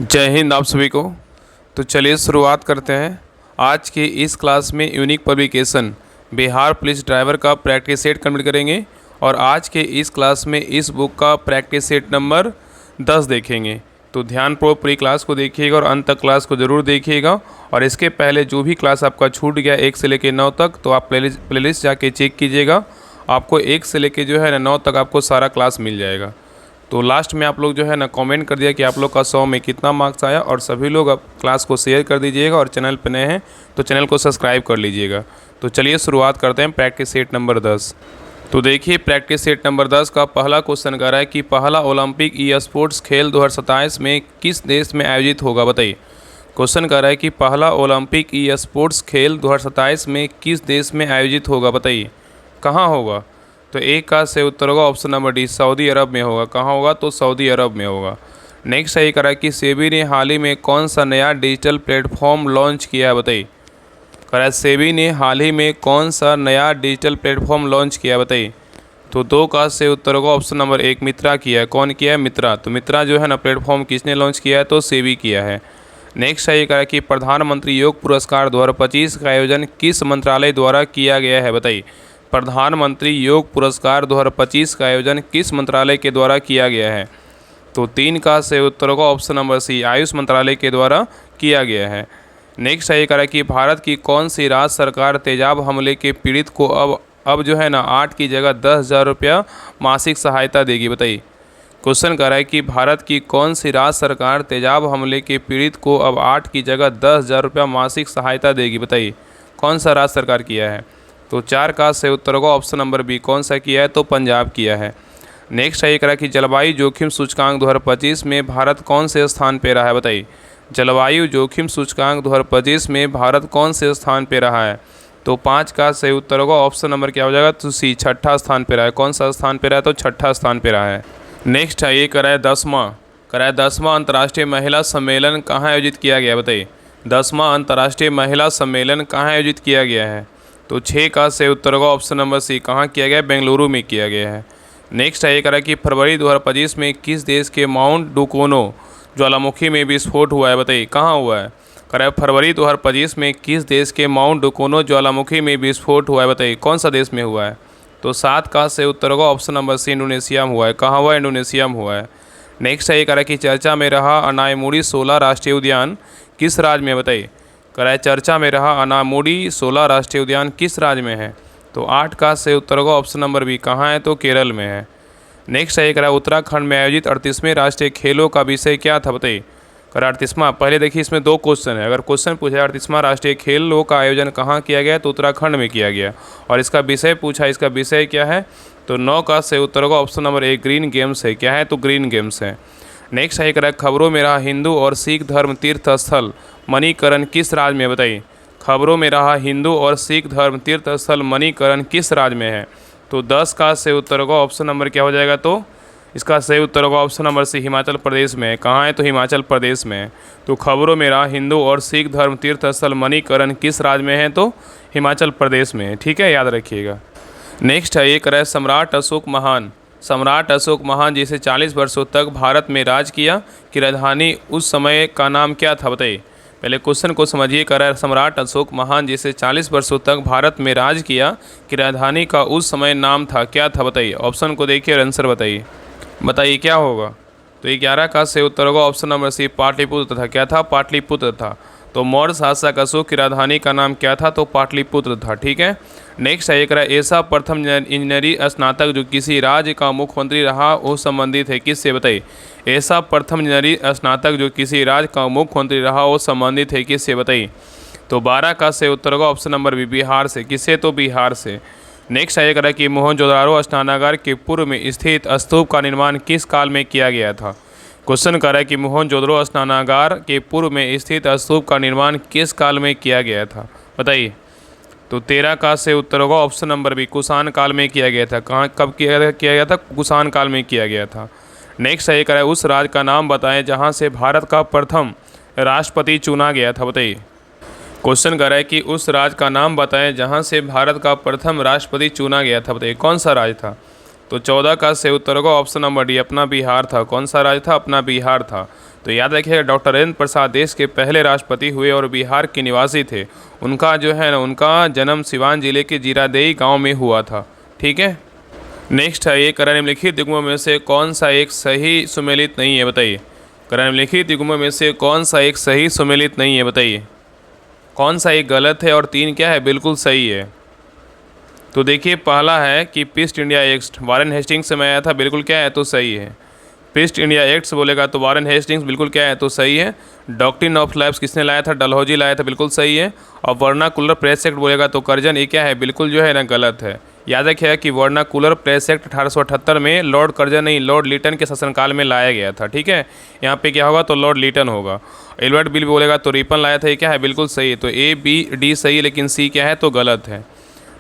जय हिंद आप सभी को। तो चलिए शुरुआत करते हैं। आज के इस क्लास में unique publication Bihar police driver का प्रैक्टिस सेट कंप्लीट करेंगे और आज के इस क्लास में इस बुक का प्रैक्टिस सेट नंबर 10 देखेंगे। तो ध्यानपूर्वक पूरी क्लास को देखिएगा और अंत तक क्लास को ज़रूर देखिएगा। और इसके पहले जो भी क्लास आपका छूट गया 1 से लेकर 9 तक, तो आप प्लेलिस्ट जाके चेक कीजिएगा। आपको 1 से लेकर जो है ना 9 तक आपको सारा क्लास मिल जाएगा। तो लास्ट में आप लोग जो है ना कमेंट कर दिया कि आप लोग का 100 में कितना मार्क्स आया, और सभी लोग अब क्लास को शेयर कर दीजिएगा और चैनल पर नए हैं तो चैनल को सब्सक्राइब कर लीजिएगा। तो चलिए शुरुआत करते हैं प्रैक्टिस सेट नंबर 10। तो देखिए प्रैक्टिस सेट नंबर 10 का पहला क्वेश्चन कर रहा है कि पहला ओलंपिक ई स्पोर्ट्स खेल 2027 में किस देश में आयोजित होगा, बताइए। क्वेश्चन कर रहा है कि पहला ओलंपिक ई स्पोर्ट्स खेल 2027 में किस देश में आयोजित होगा, बताइए कहाँ होगा। तो एक का से उत्तर होगा ऑप्शन नंबर डी, सऊदी अरब में होगा। कहाँ होगा, तो सऊदी अरब में होगा। नेक्स्ट सही करा कि सेबी ने हाल ही में कौन सा नया डिजिटल प्लेटफॉर्म लॉन्च किया है, बताइए। करा सेबी ने हाल ही में कौन सा नया डिजिटल प्लेटफॉर्म लॉन्च किया है, बताइए। तो दो का से उत्तर होगा ऑप्शन नंबर एक, मित्रा किया है। कौन किया है, मित्रा। तो मित्रा जो है ना प्लेटफॉर्म किसने लॉन्च किया है, तो सेबी किया है। नेक्स्ट सही करा कि प्रधानमंत्री योग पुरस्कार 2025 का आयोजन किस मंत्रालय द्वारा किया गया है, बताइए। प्रधानमंत्री योग पुरस्कार 2025 का आयोजन किस मंत्रालय के द्वारा किया गया है। तो 3 का से उत्तर होगा ऑप्शन नंबर सी, आयुष मंत्रालय के द्वारा किया गया है। नेक्स्ट सही करा कि भारत की कौन सी राज्य सरकार तेजाब हमले के पीड़ित को अब जो है ना 8 की जगह 10,000 रुपया मासिक सहायता देगी, बताइए। क्वेश्चन कर रहा है कि भारत की कौन सी राज्य सरकार तेजाब हमले के पीड़ित को अब 8 की जगह 10,000 रुपया मासिक सहायता देगी, बताइए कौन सा राज्य सरकार किया है। तो 4 का से उत्तर होगा ऑप्शन नंबर बी, कौन सा किया है, तो पंजाब किया है। नेक्स्ट सही करा कि जलवायु जोखिम सूचकांक 2025 में भारत कौन से स्थान पे रहा है, बताइए। जलवायु जोखिम सूचकांक 2025 में भारत कौन से स्थान पे रहा है। तो 5 का सही उत्तर होगा ऑप्शन नंबर क्या हो जाएगा, तो सी, छठा स्थान पे रहा है। कौन सा स्थान पे रहा है, तो छठा स्थान पे रहा है। नेक्स्ट है ये कराए 10वां अंतर्राष्ट्रीय महिला सम्मेलन कहाँ आयोजित किया गया, बताइए। 10वां अंतर्राष्ट्रीय महिला सम्मेलन कहाँ आयोजित किया गया है। तो 6 का से उत्तर होगा ऑप्शन नंबर सी, कहाँ किया गया है, बेंगलुरु में किया गया है। नेक्स्ट है ये करा कि फरवरी 2025 में किस देश के माउंट डुकोनो ज्वालामुखी में विस्फोट हुआ है, बताइए कहाँ हुआ है। करा फरवरी 2025 में किस देश के माउंट डुकोनो ज्वालामुखी में विस्फोट हुआ है, बताइए कौन सा देश में हुआ है। तो 7 का से उत्तर होगा ऑप्शन नंबर सी, इंडोनेशिया में हुआ है। कहाँ हुआ है, इंडोनेशिया में हुआ है। नेक्स्ट है ये करा कि चर्चा में रहा अनायमुड़ी 16 राष्ट्रीय उद्यान किस राज्य में, बताइए। कराए चर्चा में रहा अनामुडी 16 राष्ट्रीय उद्यान किस राज्य में है। तो 8 का से उत्तर होगा ऑप्शन नंबर बी, कहाँ है, तो केरल में है। नेक्स्ट है करा उत्तराखंड में आयोजित 38वें राष्ट्रीय खेलों का विषय क्या था, बताइए। करा 38वां, पहले देखिए इसमें 2 क्वेश्चन है। अगर क्वेश्चन पूछा 38वां राष्ट्रीय खेलों का आयोजन कहाँ किया गया, तो उत्तराखंड में किया गया। और इसका विषय पूछा, इसका विषय क्या है। तो 9 का से उत्तर होगा ऑप्शन नंबर एक, ग्रीन गेम्स है। क्या है, तो ग्रीन गेम्स है। नेक्स्ट है करा खबरों में रहा हिंदू और सिख धर्म तीर्थ स्थल मणिकरण किस राज्य में, बताइए। खबरों में रहा हिंदू और सिख धर्म तीर्थ स्थल मणिकरण किस राज्य में है। तो 10 का से उत्तर होगा ऑप्शन नंबर क्या हो जाएगा, तो इसका सही उत्तर होगा ऑप्शन नंबर सी, हिमाचल प्रदेश में है। कहाँ है, तो हिमाचल प्रदेश में है। तो खबरों में रहा हिंदू और सिख धर्म तीर्थ स्थल मणिकरण किस राज्य में है, तो हिमाचल प्रदेश में है। ठीक है, याद रखिएगा। नेक्स्ट है एक है सम्राट अशोक महान जिसे 40 वर्षों तक भारत में राज किया की राजधानी उस समय का नाम क्या था, बताइए। पहले क्वेश्चन को समझिए। कर सम्राट अशोक महान जिसे 40 वर्षों तक भारत में राज किया की राजधानी का उस समय नाम था, क्या था, बताइए। ऑप्शन को देखिए और आंसर बताइए क्या होगा। तो 11 का से उत्तर होगा ऑप्शन नंबर सी, पाटलिपुत्र था। क्या था, पाटलिपुत्र था। तो मौर्य शासक अशोक की राजधानी का नाम क्या था, तो पाटलिपुत्र था। ठीक है। नेक्स्ट है एक ऐसा प्रथम इंजीनियरिंग स्नातक जो किसी राज्य का मुख्यमंत्री रहा वो संबंधित है किससे, बताइए। ऐसा प्रथम इंजीनियरिंग स्नातक जो किसी राज्य का मुख्यमंत्री रहा वो संबंधित है किससे, बताइए। तो 12 का से उत्तर होगा ऑप्शन नंबर बी, बिहार से। किससे, तो बिहार से। नेक्स्ट है करा कि मोहनजोदारो स्नानागार के पूर्व में स्थित स्तूप का निर्माण किस काल में किया गया था। क्वेश्चन कर रहा है कि मोहनजोदड़ो स्नानागार के पूर्व में स्थित स्तूप का निर्माण किस काल में किया गया था, बताइए। तो 13 का से उत्तर होगा ऑप्शन नंबर बी, कुषाण काल में किया गया था। कहाँ, कब किया गया था, कुषाण काल में किया गया था। नेक्स्ट है करा उस राज्य का नाम बताएं जहाँ से भारत का प्रथम राष्ट्रपति चुना गया था, बताइए। क्वेश्चन कर रहा है कि उस राज्य का नाम बताएं जहां से भारत का प्रथम राष्ट्रपति चुना गया था, बताइए कौन सा राज्य था। तो 14 का सही उत्तर होगा ऑप्शन नंबर डी, अपना बिहार था। कौन सा राज्य था? अपना बिहार था। तो याद रखिएगा, डॉक्टर राजेंद्र प्रसाद देश के पहले राष्ट्रपति हुए और बिहार के निवासी थे। उनका जो है ना, उनका जन्म सिवान जिले के जीरादेई गांव में हुआ था। ठीक है। नेक्स्ट है, ये करा निम्नलिखित युग्मों में से कौन सा एक सही सुमेलित नहीं है? बताइए, करा निम्नलिखित युग्मों में से कौन सा एक सही सुमेलित नहीं है? बताइए, कौन सा एक गलत है और 3 क्या है? बिल्कुल सही है। तो देखिए, पहला है कि पीस्ट इंडिया एक्ट वारेन हेस्टिंग्स से में आया था, बिल्कुल क्या है? तो सही है। पीस्ट इंडिया एक्ट बोलेगा तो वारेन हेस्टिंग्स, बिल्कुल क्या है? तो सही है। डॉक्ट्रिन ऑफ लैब्स किसने लाया था? डलहौजी लाया था, बिल्कुल सही है। और वर्नाकुलर प्रेस एक्ट बोलेगा तो कर्जन, ये क्या है? बिल्कुल जो है ना गलत है। याद रखिएगा कि वर्नाकुलर प्रेस एक्ट 1878 में लॉर्ड कर्जन नहीं, लॉर्ड लीटन के शासनकाल में लाया गया था। ठीक है, यहाँ पे क्या होगा? तो लॉर्ड लीटन होगा। एल्बर्ट बिल बोलेगा तो रिपन लाया था, ये क्या है? बिल्कुल सही है। तो ए बी डी सही है, लेकिन सी क्या है? तो गलत है।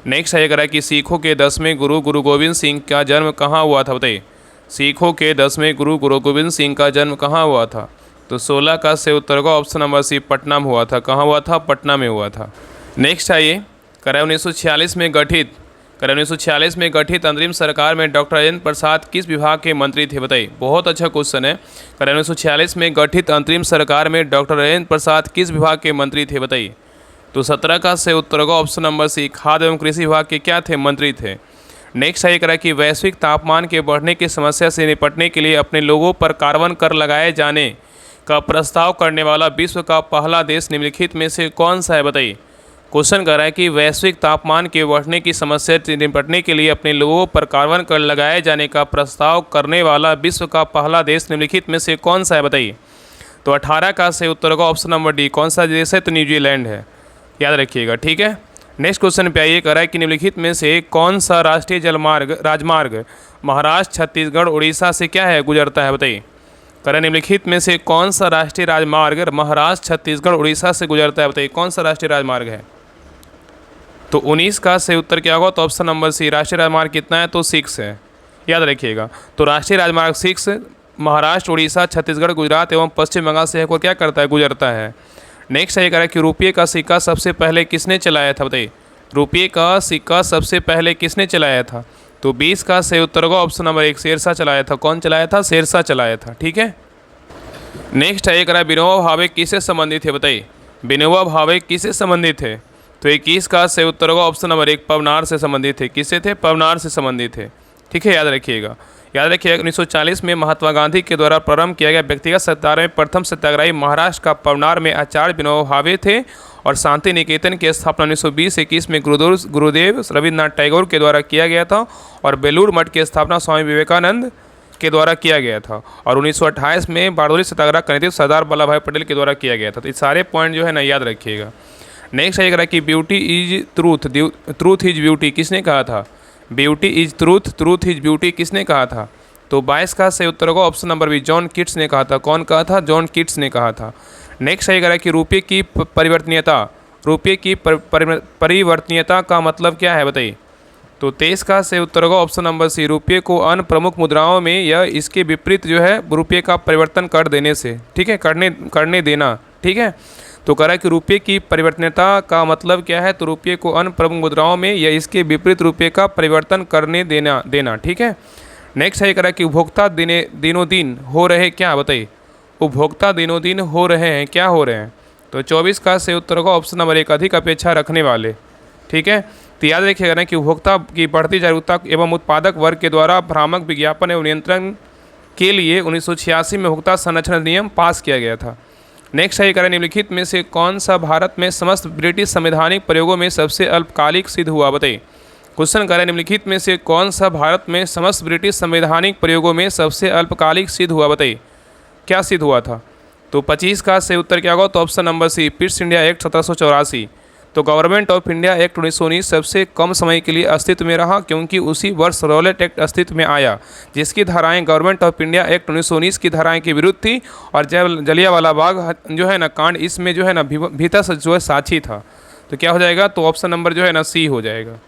नेक्स्ट है करा कि सिखों के 10वें गुरु गुरु गोविंद सिंह का जन्म कहाँ हुआ था? बताइए, सिखों के 10वें गुरु गुरु गोविंद सिंह का जन्म कहाँ हुआ था? तो 16 का सही उत्तर का ऑप्शन नंबर सी, पटना में हुआ था। कहाँ हुआ था? पटना में हुआ था। नेक्स्ट है ये करा 1946 में गठित, करा 1946 में गठित अंतरिम सरकार में डॉक्टर राजेंद्र प्रसाद किस विभाग के मंत्री थे? बताइए, बहुत अच्छा क्वेश्चन है। करा 1946 में गठित अंतरिम सरकार में डॉक्टर राजेंद्र प्रसाद किस विभाग के मंत्री थे? बताइए। तो 17 का सही उत्तर होगा ऑप्शन नंबर सी, खाद्य एवं कृषि विभाग के क्या थे? मंत्री थे। नेक्स्ट है करा कि वैश्विक तापमान के बढ़ने की समस्या से निपटने के लिए अपने लोगों पर कार्बन कर लगाए जाने का प्रस्ताव करने वाला विश्व का पहला देश निम्नलिखित में से कौन सा है? बताइए। क्वेश्चन कर रहा है कि वैश्विक तापमान के बढ़ने की समस्या से निपटने के लिए अपने लोगों पर कार्बन कर लगाए जाने का प्रस्ताव करने वाला विश्व का पहला देश निम्नलिखित में से कौन सा है? बताइए। तो 18 का सही उत्तर होगा ऑप्शन नंबर डी, कौन सा देश है? तो न्यूजीलैंड है, याद रखिएगा। ठीक है। नेक्स्ट क्वेश्चन पे आइए, करा है कि निम्नलिखित में से कौन सा राष्ट्रीय राजमार्ग महाराष्ट्र, छत्तीसगढ़, उड़ीसा से क्या है? गुजरता है? बताइए, करा निम्नलिखित में से कौन सा राष्ट्रीय राजमार्ग महाराष्ट्र, छत्तीसगढ़, उड़ीसा से गुजरता है? बताइए, कौन सा राष्ट्रीय राजमार्ग है? तो 19 का सही उत्तर क्या होगा? तो ऑप्शन नंबर सी, राष्ट्रीय राजमार्ग कितना है? तो 6 है, याद रखिएगा। तो राष्ट्रीय राजमार्ग 6 महाराष्ट्र, उड़ीसा, छत्तीसगढ़, गुजरात एवं पश्चिम बंगाल से होकर क्या करता है? गुजरता है। नेक्स्ट है करा कि रुपये का सिक्का सबसे पहले किसने चलाया था? बताइए, रुपये का सिक्का सबसे पहले किसने चलाया था? तो 20 का सही उत्तर होगा ऑप्शन नंबर 1, शेरशाह चलाया था। कौन चलाया था? शेरशाह चलाया था। ठीक है। नेक्स्ट है करा विनोबा भावे किससे संबंधित थे? बताइए, विनोबा भावे किससे संबंधित थे? तो 21 का सही उत्तर होगा ऑप्शन नंबर 1, पवनार से संबंधित थे। किससे थे? पवनार से संबंधित थे। ठीक है, याद रखिएगा। याद रखिएगा 1940 में महात्मा गांधी के द्वारा प्रारंभ किया गया व्यक्तिगत सत्याग्रह में प्रथम सत्याग्रही महाराष्ट्र का पवनार में आचार्य विनोबा भावे थे और शांति निकेतन की स्थापना 1920-21 में गुरुदेव रविन्द्रनाथ टैगोर के द्वारा किया गया था और बेलूर मठ की स्थापना स्वामी विवेकानंद के द्वारा किया गया था और 1928 में बारडोली सत्याग्रह का नेतृत्व सरदार वल्लभ भाई पटेल के द्वारा किया गया था। तो ये सारे पॉइंट जो है ना याद रखिएगा। नेक्स्ट है कि beauty is truth, truth is beauty किसने कहा था? Beauty is truth, truth is beauty किसने कहा था? तो 22 का सही उत्तर होगा option number B, John Keats ने कहा था। कौन कहा था? जॉन कीट्स ने कहा था। नेक्स्ट है कि रुपये की परिवर्तनीयता, रुपये की परिवर्तनीयता का मतलब क्या है? बताइए। तो 23 का सही उत्तर होगा ऑप्शन नंबर सी, रुपये को अन्य प्रमुख मुद्राओं में या इसके विपरीत जो है रुपये का परिवर्तन कर देने से। ठीक है, करने देना। ठीक है। तो कह रहा है कि रुपये की परिवर्तनीयता का मतलब क्या है? तो रुपये को अन्य प्रमुख मुद्राओं में या इसके विपरीत रुपये का परिवर्तन करने देना। ठीक है। नेक्स्ट है कह रहा है कि उपभोक्ता दिनों दिन हो रहे क्या? बताइए, उपभोक्ता दिनों दिन हो रहे हैं, क्या हो रहे हैं? तो 24 का सही उत्तर होगा ऑप्शन नंबर 1, अधिक अपेक्षा रखने वाले। ठीक है। तो याद रखिएगा ना कि उपभोक्ता की बढ़ती जागरूकता एवं उत्पादक वर्ग के द्वारा भ्रामक विज्ञापन एवं नियंत्रण के लिए 1986 में उपभोक्ता संरक्षण अधिनियम पास किया गया था। नेक्स्ट है करें निम्नलिखित में से कौन सा भारत में समस्त ब्रिटिश संवैधानिक प्रयोगों में सबसे अल्पकालिक सिद्ध हुआ? बताइए। क्वेश्चन करें निम्नलिखित में से कौन सा भारत में समस्त ब्रिटिश संवैधानिक प्रयोगों में सबसे अल्पकालिक सिद्ध हुआ? बताइए, क्या सिद्ध हुआ था? तो 25 का सही उत्तर क्या होगा? तो option number C, Pitt's India act 1784। तो गवर्नमेंट ऑफ इंडिया एक्ट 1919 सबसे कम समय के लिए अस्तित्व में रहा क्योंकि उसी वर्ष रॉलेट एक्ट अस्तित्व में आया, जिसकी धाराएं गवर्नमेंट ऑफ इंडिया एक्ट 1919 की धाराएं के विरुद्ध थी और जलियांवाला बाग जो है ना कांड, इसमें जो है ना भीतर से जो है साक्षी था। तो क्या हो जाएगा? तो ऑप्शन नंबर जो है ना सी हो जाएगा।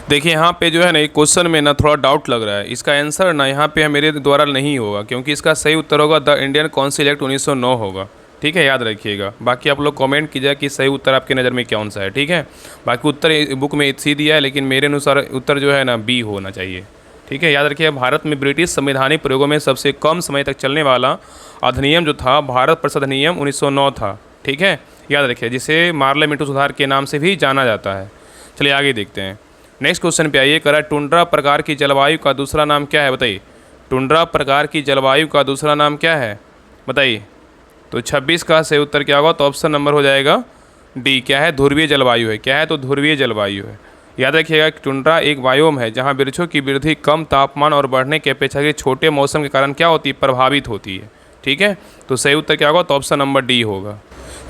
देखिए यहाँ पे जो है ना एक क्वेश्चन में ना थोड़ा डाउट लग रहा है, इसका आंसर ना यहाँ पे मेरे द्वारा नहीं होगा क्योंकि इसका सही उत्तर होगा द इंडियन काउंसिल एक्ट 1909 होगा। ठीक है, याद रखिएगा। बाकी आप लोग कमेंट कीजिए कि सही उत्तर आपके नज़र में कौन सा है। ठीक है, बाकी उत्तर बुक में सी दिया है लेकिन मेरे अनुसार उत्तर जो है ना बी होना चाहिए। ठीक है, याद रखिए भारत में ब्रिटिश संवैधानिक प्रयोगों में सबसे कम समय तक चलने वाला अधिनियम जो था भारत परिषद अधिनियम 1909 था। ठीक है, याद रखिए, जिसे मार्ले मिंटो सुधार के नाम से भी जाना जाता है। चलिए आगे देखते हैं। नेक्स्ट क्वेश्चन पे आइए, करा टुंड्रा प्रकार की जलवायु का दूसरा नाम क्या है, बताइए। टुंड्रा प्रकार की जलवायु का दूसरा नाम क्या है, बताइए। तो 26 का सही उत्तर क्या होगा, तो ऑप्शन नंबर हो जाएगा डी, क्या है, ध्रुवीय जलवायु है। क्या है, तो ध्रुवीय जलवायु है। याद रखिएगा कि टुंड्रा एक वायोम है जहाँ वृक्षों की वृद्धि कम तापमान और बढ़ने के अपेक्षाकृत छोटे मौसम के कारण क्या होती है, प्रभावित होती है। ठीक है, तो सही उत्तर क्या होगा, तो ऑप्शन नंबर डी होगा।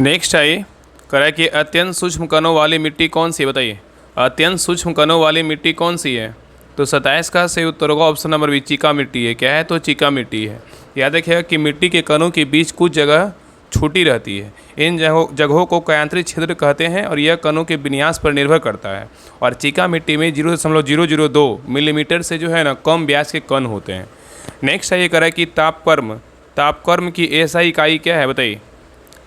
नेक्स्ट आइए, करा कि अत्यंत सूक्ष्म कणों वाली मिट्टी कौन सी है, बताइए। अत्यंत सूक्ष्म कणों वाली मिट्टी कौन सी है, तो 27 का सही उत्तर होगा ऑप्शन नंबर बी, चीका मिट्टी है। क्या है, तो चीका मिट्टी है। याद रखिएगा कि मिट्टी के कणों के बीच कुछ जगह छूटी रहती है। इन जगहों को कयांत्रिक छिद्र कहते हैं और यह कणों के विन्यास पर निर्भर करता है। और चीका मिट्टी में 0.002 मिलीमीटर से जो है ना कम व्यास के कण होते हैं। नेक्स्ट है ये करा कि तापक्रम की एसआई इकाई क्या है, बताइए।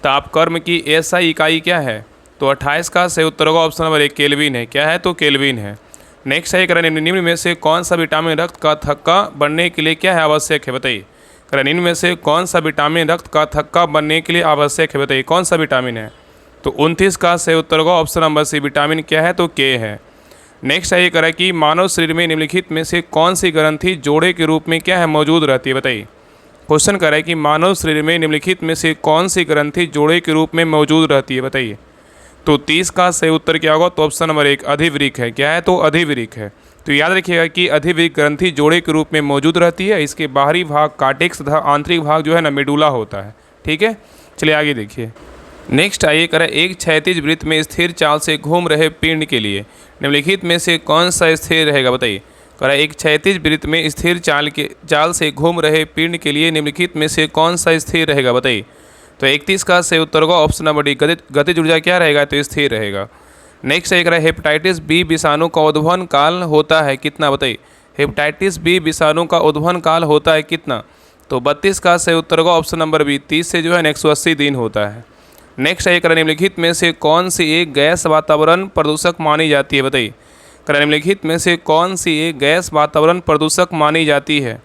तापक्रम की एसआई इकाई क्या है, तो 28 का सही उत्तर होगा ऑप्शन नंबर 1, केल्विन है। क्या है, तो केल्विन है। नेक्स्ट है करा निम्न में से कौन सा विटामिन रक्त का थक्का बनने के लिए क्या है, आवश्यक है, बताइए। निम्न में से कौन सा विटामिन रक्त का थक्का बनने के लिए आवश्यक है, बताइए। कौन सा विटामिन है, तो 29 का सही उत्तर होगा ऑप्शन नंबर सी, विटामिन क्या है, तो के है। नेक्स्ट है ये करा कि मानव शरीर में निम्नलिखित में से कौन सी ग्रंथि जोड़े के रूप में क्या है, मौजूद रहती है, बताइए। क्वेश्चन कर रहा है कि मानव शरीर में निम्नलिखित में से कौन सी ग्रंथि जोड़े के रूप में मौजूद रहती है, बताइए। तो 30 का सही उत्तर क्या होगा, तो ऑप्शन नंबर 1, अधिवृक्क है। क्या है, तो अधिवृक्क है। तो याद रखिएगा कि अधिवृक्क ग्रंथि जोड़े के रूप में मौजूद रहती है। इसके बाहरी भाग कार्टेक्स तथा आंतरिक भाग जो है ना मेडुला होता है। ठीक है, चलिए आगे देखिए। नेक्स्ट आइए करें, एक क्षैतिज वृत्त में स्थिर चाल से घूम रहे पिंड के लिए निम्नलिखित में से कौन सा स्थिर रहेगा, बताइए। करें, एक क्षैतिज वृत्त में स्थिर चाल से घूम रहे पिंड के लिए निम्नलिखित में से कौन सा स्थिर रहेगा, बताइए। तो 31 का सही उत्तर होगा ऑप्शन नंबर डी, गतिज ऊर्जा क्या रहेगा, तो स्थिर रहेगा। नेक्स्ट एक रहा हेपेटाइटिस बी विषाणु का उद्भवन काल होता है कितना, बताइए। हेपेटाइटिस बी विषाणु का उद्भवन काल होता है कितना, तो 32 का सही उत्तर होगा ऑप्शन नंबर बी, 30 से जो है 180 दिन होता है। नेक्स्ट एक निम्नलिखित में से कौन सी एक गैस वातावरण प्रदूषक मानी जाती है, बताइए। निम्नलिखित में से कौन सी एक गैस वातावरण प्रदूषक मानी जाती है,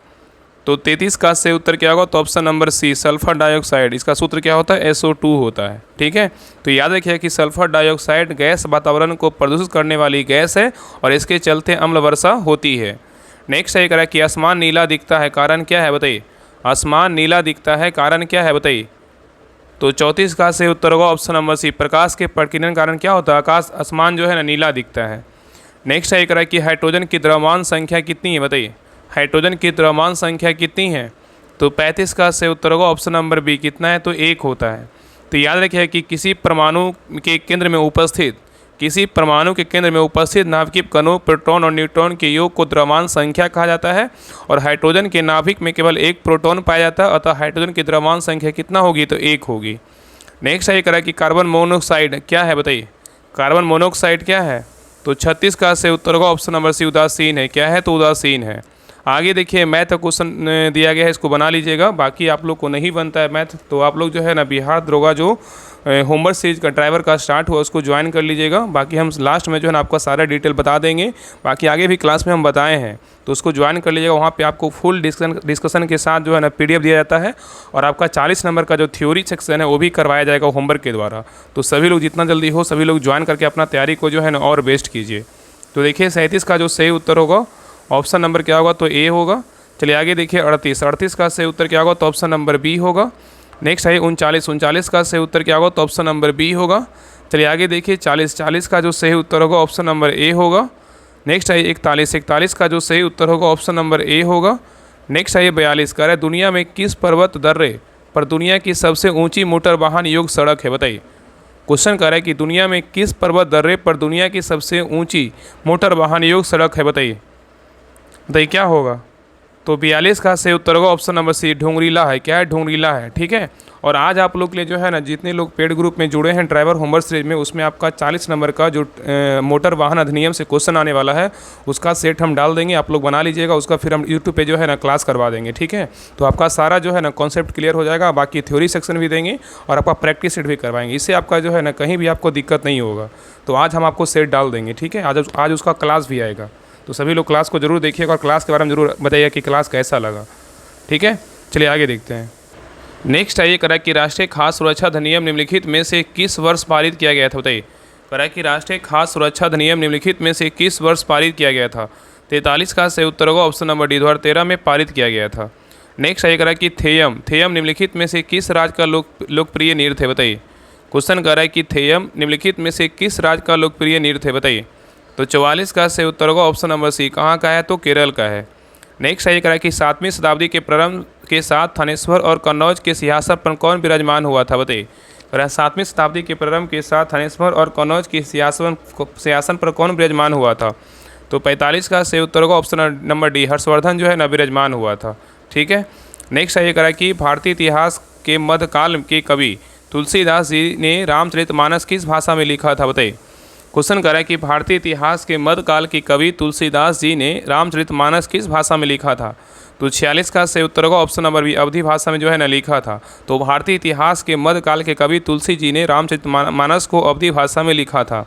तो 33 का सही उत्तर क्या होगा, तो option number C, sulphur dioxide. इसका सूत्र क्या होता है, SO2 होता है। ठीक है, तो याद रखिए कि सल्फर डाइऑक्साइड गैस वातावरण को प्रदूषित करने वाली गैस है और इसके चलते अम्ल वर्षा होती है। नेक्स्ट है करा कि आसमान नीला दिखता है, कारण क्या है, बताइए। आसमान नीला दिखता है, कारण क्या है, बताइए। तो 34 का सही उत्तर होगा ऑप्शन नंबर सी, प्रकाश के प्रकीर्णन कारण क्या होता है, आसमान जो है ना नीला दिखता है। नेक्स्ट है करा कि हाइड्रोजन की द्रव्यमान संख्या कितनी है, बताइए। हाइड्रोजन की द्रव्यमान संख्या कितनी है, तो 35 का सही उत्तर होगा ऑप्शन नंबर बी, कितना है, तो 1 होता है। तो याद रखिए कि किसी परमाणु के केंद्र में उपस्थित नाभिकीय कणों, प्रोटॉन और न्यूट्रॉन के योग को द्रव्यमान संख्या कहा जाता है। और हाइड्रोजन के नाभिक में केवल 1 प्रोटॉन पाया जाता है, अतः हाइड्रोजन की द्रव्यमान संख्या कितना होगी, तो 1 होगी। नेक्स्ट है करा कि कार्बन मोनोऑक्साइड क्या है, बताइए। कार्बन मोनोऑक्साइड क्या है, तो 36 का सही उत्तर होगा ऑप्शन नंबर सी, उदासीन है। क्या है, तो उदासीन है। आगे देखिए, मैथ का क्वेश्चन दिया गया है, इसको बना लीजिएगा। बाकी आप लोग को नहीं बनता है मैथ, तो आप लोग जो है ना बिहार दरोगा जो होमवर्क सीरीज का ड्राइवर का स्टार्ट हुआ उसको ज्वाइन कर लीजिएगा। बाकी हम लास्ट में जो है ना आपका सारा डिटेल बता देंगे। बाकी आगे भी क्लास में हम बताए हैं, तो उसको ज्वाइन कर लीजिएगा। वहाँ पे आपको फुल डिस्कशन के साथ जो है ना PDF दिया जाता है और आपका 40 नंबर का जो थ्योरी सेक्शन है वो भी करवाया जाएगा होमवर्क के द्वारा। तो सभी लोग जितना जल्दी हो सभी लोग ज्वाइन करके अपना तैयारी को जो है ना और बेस्ट कीजिए। तो देखिए 37 का जो सही उत्तर होगा ऑप्शन नंबर क्या होगा, तो ए होगा। चलिए आगे देखिए 38 का सही उत्तर क्या होगा, तो ऑप्शन नंबर बी होगा। नेक्स्ट है 39 का सही उत्तर क्या होगा, तो ऑप्शन नंबर बी होगा। चलिए आगे देखिए 40 का जो सही उत्तर होगा ऑप्शन नंबर ए होगा। नेक्स्ट है 41 का जो सही उत्तर होगा ऑप्शन नंबर ए होगा। नेक्स्ट है 42 का, दुनिया में किस पर्वत दर्रे पर दुनिया की सबसे ऊँची मोटर वाहन योग्य सड़क है, बताइए। क्वेश्चन कर रहा है कि दुनिया में किस पर्वत दर्रे पर दुनिया की सबसे ऊँची मोटर वाहन योग्य सड़क है, बताइए क्या होगा। तो 42 का सही उत्तर होगा ऑप्शन नंबर सी, ढोंगरीला है। क्या है, ढोंगरीला है। ठीक है, और आज आप लोग के लिए जो है ना जितने लोग पेड ग्रुप में जुड़े हैं ड्राइवर होमवर्क सीरीज में, उसमें आपका 40 नंबर का जो मोटर वाहन अधिनियम से क्वेश्चन आने वाला है उसका सेट हम डाल देंगे, आप लोग बना लीजिएगा। उसका फिर हम यूट्यूब पे जो है ना क्लास करवा देंगे। ठीक है, तो आपका सारा जो है ना कॉन्सेप्ट क्लियर हो जाएगा। बाकी थ्योरी सेक्शन भी देंगे और आपका प्रैक्टिस सेट भी करवाएंगे। इससे आपका जो है ना कहीं भी आपको दिक्कत नहीं होगा। तो आज हम आपको सेट डाल देंगे। ठीक है, आज उसका क्लास भी आएगा। तो सभी लोग क्लास को जरूर देखिएगा और क्लास के बारे में जरूर बताइएगा कि क्लास कैसा लगा। ठीक है, चलिए आगे देखते हैं। नेक्स्ट है ये करा कि राष्ट्रीय खाद्य सुरक्षा अधिनियम निम्नलिखित में से किस वर्ष पारित किया गया था, बताइए। करा कि राष्ट्रीय खाद्य सुरक्षा अधिनियम निम्नलिखित में से किस वर्ष पारित किया गया था। 43 का सही उत्तर होगा ऑप्शन नंबर डी, 2013 में पारित किया गया था। नेक्स्ट है करा कि थेयम निम्नलिखित में से किस राज्य का लोकप्रिय नृत्य है, बताइए। क्वेश्चन कर रहा है कि थेयम निम्नलिखित में से किस राज्य का लोकप्रिय नृत्य है, बताइए। तो 44 का सही उत्तर होगा ऑप्शन नंबर सी, कहाँ का है, तो केरल का है। नेक्स्ट है कह रहा है कि 7वीं शताब्दी के प्रारंभ के साथ थानेश्वर और कन्नौज के सिंहासन पर कौन विराजमान हुआ था, बताइए। कह रहा है 7वीं शताब्दी के प्रारंभ के साथ थानेश्वर और कन्नौज के सिंहासन पर कौन विराजमान हुआ था। तो 45 का सही उत्तर होगा ऑप्शन नंबर डी, हर्षवर्धन जो है ना विराजमान हुआ था। ठीक है। नेक्स्ट है ये कह रहा है कि भारतीय इतिहास के मध्यकाल के कवि तुलसीदास जी ने रामचरितमानस किस भाषा में लिखा था, बताइए। क्वेश्चन कर रहा है कि भारतीय इतिहास के मध्यकाल के कवि तुलसीदास जी ने रामचरितमानस किस भाषा में लिखा था। तो 46 का सही उत्तर होगा ऑप्शन नंबर बी, अवधी भाषा में जो है ना लिखा था। तो भारतीय इतिहास के मध्यकाल के कवि तुलसी जी ने रामचरितमानस को अवधी भाषा में लिखा था।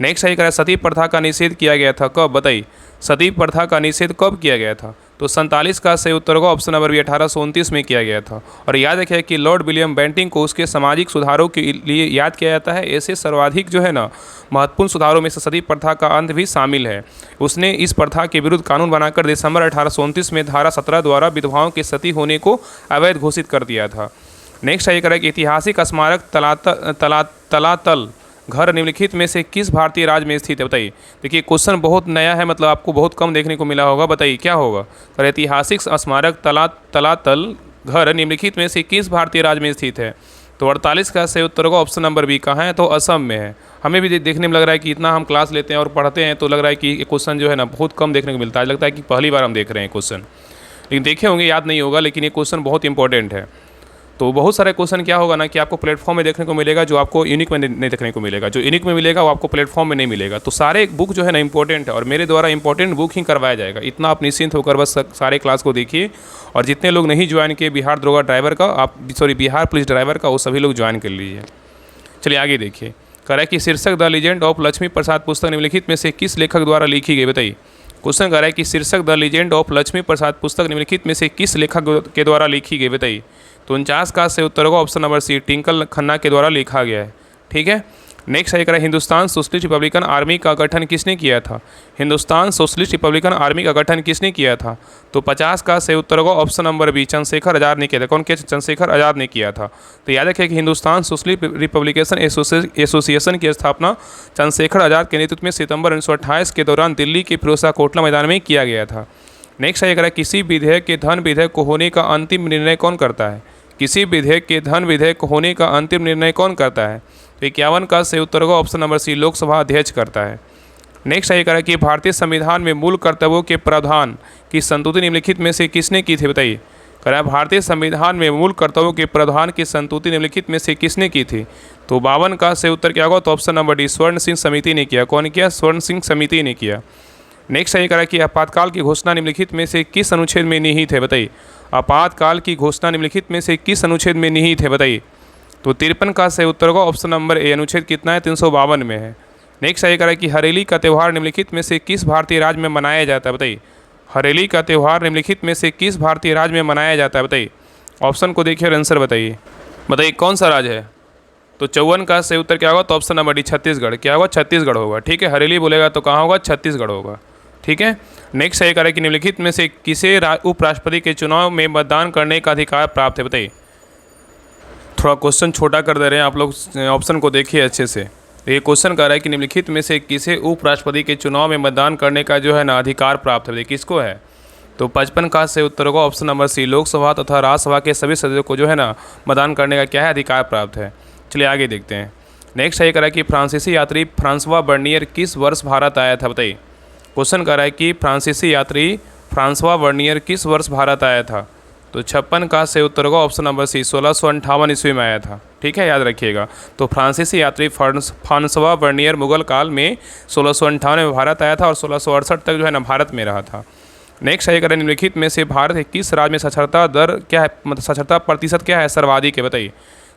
नेक्स्ट है कह सती प्रथा का निषेध किया गया था, कब, बताइए। सती प्रथा का निषेध कब किया गया था। तो 47 का सही उत्तर होगा ऑप्शन नंबर बी, 1829 में किया गया था। और याद रखिए कि लॉर्ड विलियम बेंटिंग को उसके सामाजिक सुधारों के लिए याद किया जाता है। ऐसे सर्वाधिक जो है ना महत्वपूर्ण सुधारों में से सती प्रथा का अंत भी शामिल है। उसने इस प्रथा के विरुद्ध कानून बनाकर दिसंबर 1829 में धारा 17 द्वारा विधवाओं के सती होने को अवैध घोषित कर दिया था। नेक्स्ट है कह कि ऐतिहासिक स्मारक तलातल घर निम्नलिखित में से किस भारतीय राज्य में स्थित है, बताइए। देखिए क्वेश्चन बहुत नया है, मतलब आपको बहुत कम देखने को मिला होगा, बताइए क्या होगा। पर ऐतिहासिक स्मारक तलातल घर निम्नलिखित में से किस भारतीय राज्य में स्थित है। तो 48 का सही उत्तर होगा ऑप्शन नंबर बी, कहाँ है, तो असम में है। हमें भी देखने में लग रहा है कि इतना हम क्लास लेते हैं और पढ़ते हैं तो लग रहा है कि क्वेश्चन जो है ना बहुत कम देखने को मिलता है। लगता है कि पहली बार हम देख रहे हैं क्वेश्चन, लेकिन देखे होंगे, याद नहीं होगा, लेकिन ये क्वेश्चन बहुत इंपॉर्टेंट है। तो बहुत सारे क्वेश्चन क्या होगा ना कि आपको प्लेटफॉर्म में देखने को मिलेगा जो आपको यूनिक में नहीं देखने को मिलेगा, जो यूनिक में मिलेगा वो आपको प्लेटफॉर्म में नहीं मिलेगा। तो सारे बुक जो है ना इंपॉर्टेंट है और मेरे द्वारा इंपॉर्टेंट बुक ही करवाया जाएगा, इतना आप निश्चिंत होकर बस सारे क्लास को देखिए। और जितने लोग नहीं ज्वाइन किए बिहार दरोगा ड्राइवर का, बिहार पुलिस ड्राइवर का, वो सभी लोग ज्वाइन कर लीजिए। चलिए आगे देखिए। कह रहा है कि शीर्षक द लीजेंड ऑफ लक्ष्मी प्रसाद पुस्तक निम्नलिखित में से किस लेखक द्वारा लिखी गई, बताइए। क्वेश्चन कर रहा है कि शीर्षक द लीजेंड ऑफ लक्ष्मी प्रसाद पुस्तक निम्नलिखित में से किस लेखक के द्वारा लिखी गई, बताइए। तो 49 का सही उत्तर होगा option number C, Twinkle Khanna के द्वारा लिखा गया है। ठीक है। नेक्स्ट है हिंदुस्तान सोशलिस्ट रिपब्लिकन आर्मी का गठन किसने किया था। हिंदुस्तान सोशलिस्ट रिपब्लिकन आर्मी का गठन किसने किया था। तो 50 का सही उत्तर होगा option number B, Chandrashekhar Azad ने किया था। कौन किया, चंद्रशेखर आज़ाद ने किया था। तो याद रखिए कि हिंदुस्तान सोशलिस्ट रिपब्लिकेशन एसोसिएशन की स्थापना चंद्रशेखर आज़ाद के नेतृत्व में सितंबर 1928 के दौरान दिल्ली के फिरोजशाह कोटला मैदान में किया गया था। नेक्स्ट है किसी विधेयक के धन विधेयक को होने का अंतिम निर्णय कौन करता है। किसी विधेयक के धन विधेयक होने का अंतिम निर्णय कौन करता है। तो 51 का सही उत्तर होगा ऑप्शन नंबर सी, लोकसभा अध्यक्ष करता है। नेक्स्ट है कह रहा है कि भारतीय संविधान में मूल कर्तव्यों के प्रावधान की संतुति निम्नलिखित में से किसने की थी, बताइए। कह रहा है भारतीय संविधान में मूल कर्तव्यों के प्रावधान की संतुति निम्नलिखित में से किसने की थी। तो 52 का सही उत्तर क्या होगा, तो ऑप्शन नंबर डी, स्वर्ण सिंह समिति ने किया। कौन किया, स्वर्ण सिंह समिति ने किया। नेक्स्ट है कह रहा है कि आपातकाल की घोषणा निम्नलिखित में से किस अनुच्छेद में निहित है, बताइए। आपातकाल की घोषणा निम्नलिखित में से किस अनुच्छेद में निहित है, बताइए। तो 53 का सही उत्तर होगा ऑप्शन नंबर ए, अनुच्छेद कितना है, 352 में है। नेक्स्ट है कह रहा है कि हरेली का त्यौहार निम्नलिखित में से किस भारतीय राज्य में मनाया जाता है, बताइए। हरेली का त्यौहार निम्नलिखित में से किस भारतीय राज्य में मनाया जाता है, बताइए। ऑप्शन को देखिए और आंसर बताइए। बताइए कौन सा राज्य है। तो 54 का सही उत्तर क्या होगा, तो ऑप्शन नंबर डी, छत्तीसगढ़। क्या होगा, छत्तीसगढ़ होगा। ठीक है, हरेली बोलेगा तो कहाँ होगा, छत्तीसगढ़ होगा। ठीक है। नेक्स्ट है कह रहा है कि निम्नलिखित में से किसे उपराष्ट्रपति के चुनाव में मतदान करने का अधिकार प्राप्त है, बताइए। थोड़ा क्वेश्चन छोटा कर दे रहे हैं आप लोग, ऑप्शन को देखिए अच्छे से। ये क्वेश्चन कह रहा है कि निम्नलिखित में से किसे उपराष्ट्रपति के चुनाव में मतदान करने का जो है ना अधिकार प्राप्त है, किसको है। तो 55 का सही उत्तर होगा ऑप्शन नंबर सी, लोकसभा तथा राज्यसभा के सभी सदस्यों को जो है ना मतदान करने का क्या है, अधिकार प्राप्त है। चलिए आगे देखते हैं। नेक्स्ट है कह रहा है कि फ्रांसीसी यात्री फ्रांसवा बर्नियर किस वर्ष भारत आया था, बताइए। क्वेश्चन कर रहा है कि फ्रांसीसी यात्री फ्रांसवा बर्नियर किस वर्ष भारत आया था। तो 56 का सही उत्तर होगा ऑप्शन नंबर सी, 1658 ईस्वी में आया था। ठीक है, याद रखिएगा। तो फ्रांसीसी यात्री फ्रांसवा बर्नियर मुगल काल में 1658 में भारत आया था और 1668 तक जो है ना भारत में रहा था। नेक्स्ट है करें निम्नलिखित में से भारत के किस राज्य में साक्षरता दर क्या है, मतलब साक्षरता प्रतिशत क्या है, सर्वाधिक है, बताइए।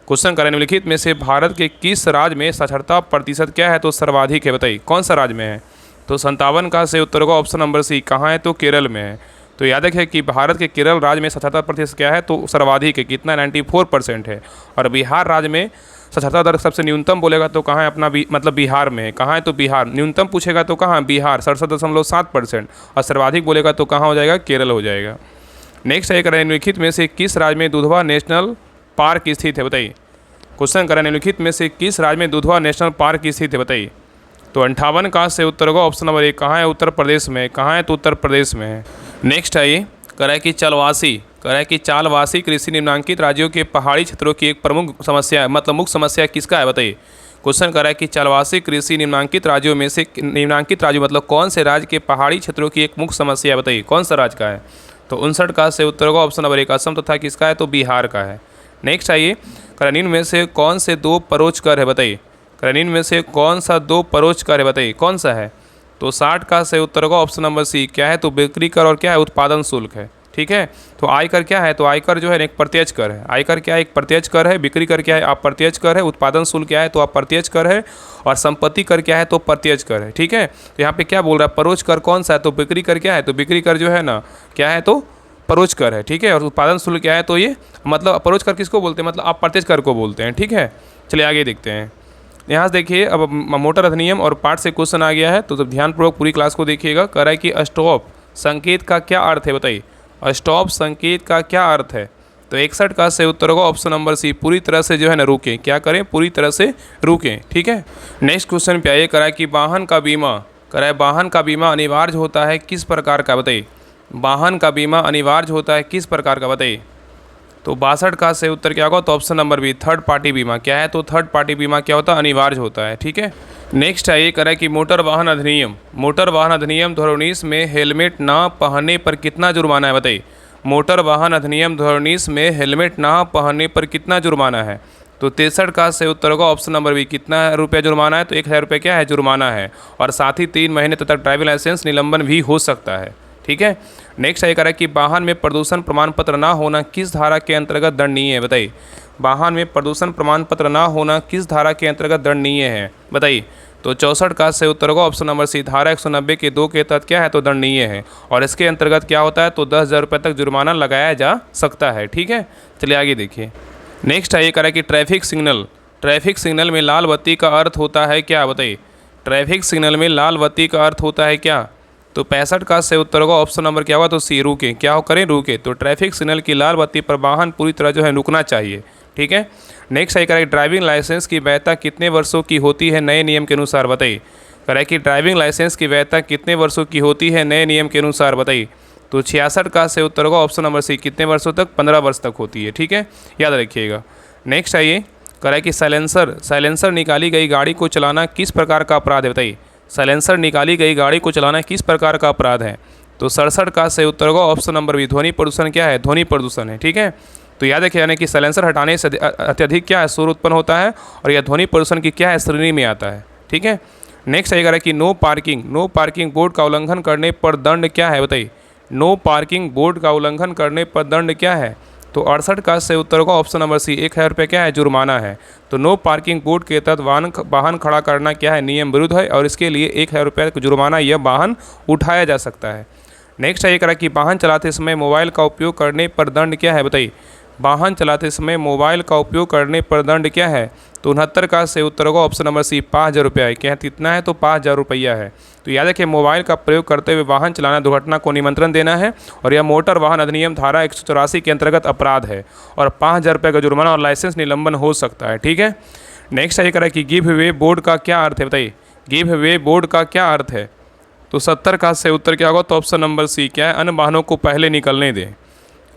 क्वेश्चन करें निम्नलिखित में से भारत के किस राज्य में साक्षरता प्रतिशत क्या है, तो सर्वाधिक है, बताइए कौन सा राज्य में है। तो 57 का सही उत्तर होगा ऑप्शन नंबर सी, कहाँ है? तो केरल में है। तो याद रखिए कि भारत के केरल राज्य में साक्षरता प्रतिशत क्या है? तो सर्वाधिक है, कितना? 94% है। और बिहार राज्य में साक्षरता दर सबसे न्यूनतम बोलेगा तो कहाँ है? अपना मतलब बिहार में है। कहाँ है? तो बिहार। न्यूनतम पूछेगा तो कहाँ? बिहार, 67.7%। और सर्वाधिक बोलेगा तो कहाँ हो जाएगा? केरल हो जाएगा। नेक्स्ट है, निम्नलिखित में से किस राज्य में दुधवा नेशनल पार्क स्थित है? बताइए। क्वेश्चन करें, निम्नलिखित में से किस राज्य में दुधवा नेशनल पार्क स्थित है? बताइए। तो 58 का से उत्तर होगा ऑप्शन नंबर 1, कहाँ है? उत्तर प्रदेश में। कहाँ है? तो उत्तर प्रदेश में है। नेक्स्ट है ये, करें कि चालवासी कृषि निम्नांकित राज्यों के पहाड़ी क्षेत्रों की एक प्रमुख समस्या है, मतलब मुख्य समस्या किसका है? बताइए। क्वेश्चन करें कि चालवासी कृषि निम्नांकित राज्यों में से निम्नांकित राज्य मतलब कौन से राज्य के पहाड़ी क्षेत्रों की एक मुख्य समस्या है? बताइए कौन सा राज्य का है? तो 59 का से उत्तर होगा ऑप्शन नंबर 1, असम तथा किसका है? तो बिहार का है। नेक्स्ट आइए, निम्न में से कौन से 2 परोक्ष कर है? बताइए। निम्न में से कौन सा 2 परोक्ष कर है? बताइए कौन सा है? तो 60 का से उत्तर होगा ऑप्शन नंबर सी, क्या है? तो बिक्री कर और क्या है? उत्पादन शुल्क है। ठीक है। तो आयकर क्या है? तो आयकर जो है एक प्रत्यक्ष कर है। आयकर क्या है? एक प्रत्यक्ष कर है। बिक्री कर क्या है? अप्रत्यक्ष कर है। उत्पादन शुल्क क्या है? तो अप्रत्यक्ष कर है। और संपत्ति कर क्या है? तो प्रत्यक्ष कर है। ठीक है। तो यहाँ पे क्या बोल रहा है? परोक्ष कर कौन सा है? तो बिक्री कर क्या है? तो बिक्री कर जो है ना क्या है? तो परोक्ष कर है। ठीक है। और उत्पादन शुल्क क्या है? तो ये मतलब परोक्ष कर किसको बोलते हैं? मतलब अप्रत्यक्ष कर को बोलते हैं। ठीक है। चलिए आगे देखते हैं। यहाँ से देखिए, अब मोटर अधिनियम और पाठ से क्वेश्चन आ गया है, तो जब ध्यानपूर्वक पूरी क्लास को देखिएगा। कह रहा है कि स्टॉप संकेत का क्या अर्थ है? बताइए। स्टॉप संकेत का क्या अर्थ है? तो 61 का से उत्तर होगा ऑप्शन नंबर सी, पूरी तरह से जो है ना रुकें। क्या करें? पूरी तरह से रुकें। ठीक है। नेक्स्ट क्वेश्चन पे आइए। करा कि वाहन का बीमा अनिवार्य होता है किस प्रकार का? बताइए। वाहन का बीमा अनिवार्य होता है किस प्रकार का? बताइए। तो 62 का से उत्तर क्या होगा? तो option number B, third party बीमा। क्या है? तो थर्ड पार्टी बीमा क्या होता है? अनिवार्य होता है। ठीक है। नेक्स्ट है ये, करें कि मोटर वाहन अधिनियम 2019 में हेलमेट ना पहनने पर कितना जुर्माना है? बताइए। मोटर वाहन अधिनियम 2019 में हेलमेट ना पहनने पर कितना जुर्माना है? तो 63 का से उत्तर होगा ऑप्शन नंबर बी, कितना रुपया जुर्माना है? तो 1000 रुपये क्या है? जुर्माना है। और साथ ही 3 महीने तक ड्राइविंग लाइसेंस निलंबन भी हो सकता है। ठीक है। नेक्स्ट है, करें कि वाहन में प्रदूषण प्रमाण पत्र ना होना किस धारा के अंतर्गत दंडनीय है? बताइए। वाहन में प्रदूषण प्रमाण पत्र ना होना किस धारा के अंतर्गत दंडनीय है? बताइए। तो 64 का से उत्तर होगा ऑप्शन नंबर सी, धारा 190 के 2 के तहत क्या है? तो दंडनीय है। और इसके अंतर्गत क्या होता है? तो 10,000 रुपये तक जुर्माना लगाया जा सकता है। ठीक है। चलिए आगे देखिए। नेक्स्ट है ये, करें कि ट्रैफिक सिग्नल में लाल बत्ती का अर्थ होता है क्या? बताइए। ट्रैफिक सिग्नल में लाल बत्ती का अर्थ होता है क्या? तो 65 का से उत्तर होगा ऑप्शन नंबर क्या होगा? तो सी, रुके। क्या हो करें? रुके। तो ट्रैफिक सिग्नल की लाल बत्ती पर वाहन पूरी तरह जो है रुकना चाहिए। ठीक है। नेक्स्ट है, करें ड्राइविंग लाइसेंस की वैधता कितने वर्षों की होती है नए नियम के अनुसार? बताइए। करें कि ड्राइविंग लाइसेंस की वैधता कितने वर्षों की होती है नए नियम के अनुसार? बताइए। तो 66 का से उत्तर होगा ऑप्शन नंबर सी, कितने वर्षों तक? 15 वर्ष तक होती है। ठीक है, याद रखिएगा। नेक्स्ट आइए, करें कि साइलेंसर निकाली गई गाड़ी को चलाना किस प्रकार का अपराध है? बताइए। साइलेंसर निकाली गई गाड़ी को चलाना किस प्रकार का अपराध है? तो 67 का से उत्तर होगा ऑप्शन नंबर बी, ध्वनि प्रदूषण क्या है? ध्वनि प्रदूषण है। ठीक है। तो याद रखिए, यानी कि साइलेंसर हटाने से अत्यधिक क्या है? शोर उत्पन्न होता है और यह ध्वनि प्रदूषण की क्या है? श्रेणी में आता है। ठीक है। नेक्स्ट आएगा कि नो पार्किंग बोर्ड का उल्लंघन करने पर दंड क्या है? बताइए। नो पार्किंग बोर्ड का उल्लंघन करने पर दंड क्या है? तो 68 का से उत्तर होगा ऑप्शन नंबर सी, 1000 रुपये क्या है? जुर्माना है। तो नो पार्किंग बोर्ड के तहत वाहन खड़ा करना क्या है? नियम विरुद्ध है और इसके लिए 1000 रुपये का जुर्माना यह वाहन उठाया जा सकता है। नेक्स्ट है करा कि वाहन चलाते समय मोबाइल का उपयोग करने पर दंड क्या है? बताइए। वाहन चलाते समय मोबाइल का उपयोग करने पर दंड क्या है? तो 69 का से उत्तर होगा ऑप्शन नंबर सी, 5000 रुपया है। क्या है? कितना है? तो 5000 रुपया है। तो याद रखिए, मोबाइल का प्रयोग करते हुए वाहन चलाना दुर्घटना को निमंत्रण देना है और यह मोटर वाहन अधिनियम धारा 184 के अंतर्गत अपराध है और 5000 रुपये का जुर्माना और लाइसेंस निलंबन हो सकता है। ठीक है। नेक्स्ट है करा कि गिव वे बोर्ड का क्या अर्थ है? बताइए। गिव वे बोर्ड का क्या अर्थ है? तो 70 का से उत्तर क्या होगा? तो ऑप्शन नंबर सी, क्या है? अन्य वाहनों को पहले निकलने दें।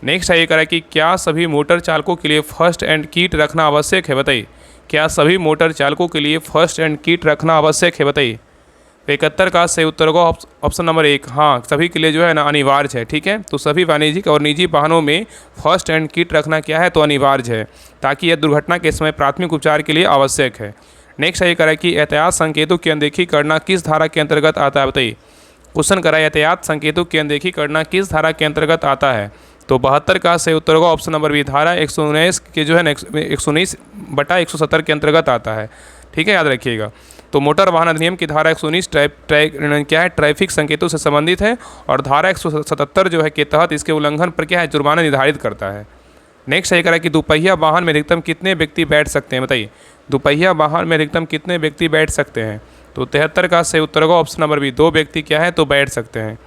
नेक्स्ट है ये करा कि क्या सभी मोटर चालकों के लिए फर्स्ट एड किट रखना आवश्यक है? बताइए। क्या सभी मोटर चालकों के लिए फर्स्ट एड किट रखना आवश्यक है? बताइए। 71 का सही उत्तर होगा ऑप्शन नंबर 1, हाँ, सभी के लिए जो है ना अनिवार्य है। ठीक है। तो सभी वाणिज्यिक और निजी वाहनों में फर्स्ट एड किट रखना क्या है? तो अनिवार्य है, ताकि यह दुर्घटना के समय प्राथमिक उपचार के लिए आवश्यक है। नेक्स्ट है ये करा कि एहतियात संकेतों की अनदेखी करना किस धारा के अंतर्गत आता है? बताइए। क्वेश्चन करा, एहतियात संकेतों की अनदेखी करना किस धारा के अंतर्गत आता है? तो 72 का सही उत्तर होगा ऑप्शन नंबर बी, धारा 119 के जो है ना 119/170 के अंतर्गत आता है। ठीक है, याद रखिएगा। तो मोटर वाहन अधिनियम की धारा 119 क्या है, ट्रैफिक संकेतों से संबंधित है, और धारा 177 जो है के तहत इसके उल्लंघन पर क्या है, जुर्माना निर्धारित करता है। नेक्स्ट है कह रहा है कि दोपहिया वाहन में अधिकतम कितने व्यक्ति बैठ सकते हैं, बताइए। दोपहिया वाहन में अधिकतम कितने व्यक्ति बैठ सकते हैं, तो 73 का सही उत्तर होगा ऑप्शन नंबर बी, 2 व्यक्ति क्या है तो बैठ सकते हैं।